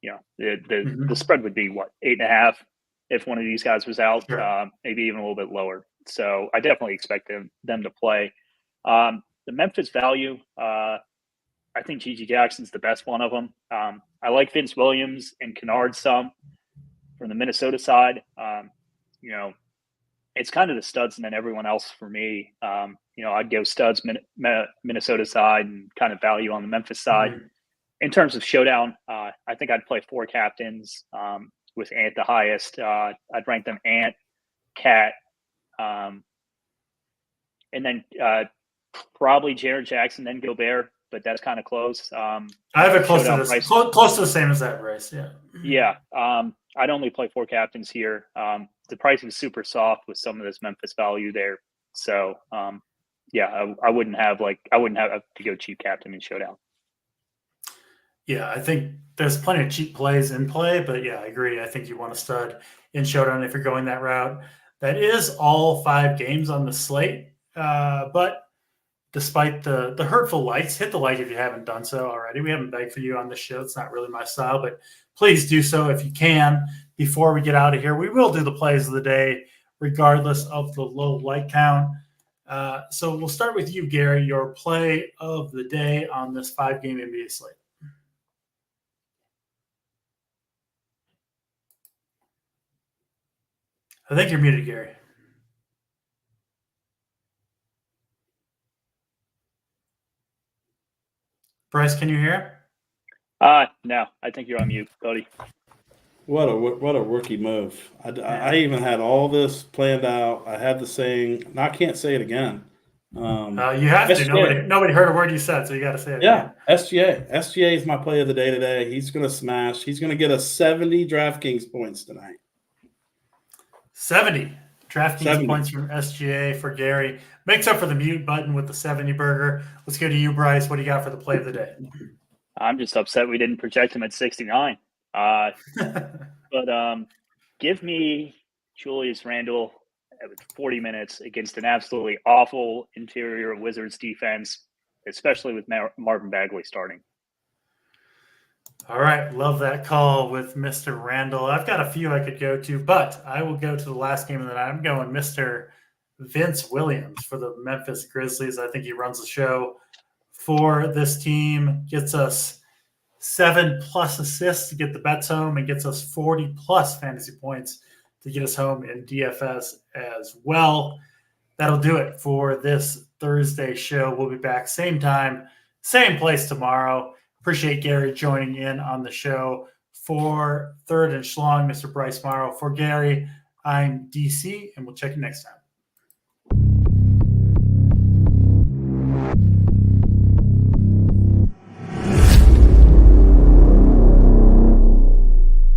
The spread would be 8.5 if one of these guys was out, sure. Maybe even a little bit lower. So I definitely expect them to play. The Memphis value, I think Gigi Jackson's the best one of them. I like Vince Williams and Kennard some from the Minnesota side. It's kind of the studs and then everyone else for me. I'd go studs Minnesota side and kind of value on the Memphis side. Mm-hmm. In terms of showdown, I think I'd play 4 captains with Ant the highest. I'd rank them Ant, Cat, and then probably Jaren Jackson, then Gobert, but that's kind of close. I have it close to this, close to the same as that, Bryce. Yeah. Yeah. I'd only play 4 captains here. The pricing is super soft with some of this Memphis value there. So, I wouldn't have to go cheap captain in showdown. Yeah, I think there's plenty of cheap plays in play, but yeah, I agree. I think you want to stud in showdown if you're going that route. That is all 5 games on the slate. But despite the hurtful likes, hit the like if you haven't done so already. We haven't begged for you on this show. It's not really my style, but please do so if you can before we get out of here. We will do the plays of the day regardless of the low like count. So we'll start with you, Gary, your play of the day on this 5-game NBA slate. I think you're muted, Gary. Bryce, can you hear? No, I think you're on mute, buddy. What a rookie move. I even had all this planned out. I had the saying, and I can't say it again. You have to. Nobody heard a word you said, so you got to say it again. SGA is my play of the day today. He's going to smash. He's going to get 70 DraftKings points tonight. 70 DraftKings points from SGA for Gary. Makes up for the mute button with the 70 burger. Let's go to you, Bryce. What do you got for the play of the day? I'm just upset we didn't project him at 69. But give me Julius Randle with 40 minutes against an absolutely awful interior Wizards defense, especially with Marvin Bagley starting. All right. Love that call with Mr. Randall. I've got a few I could go to, but I will go to the last game of the night. I'm going Mr. Vince Williams for the Memphis Grizzlies. I think he runs the show for this team, gets us 7+ assists to get the bets home and gets us 40+ fantasy points to get us home in DFS as well. That'll do it for this Thursday show. We'll be back same time, same place tomorrow. Appreciate Gary joining in on the show. For Third and Schlong, Mr. Bryce Morrow. For Gary, I'm DC, and we'll check you next time.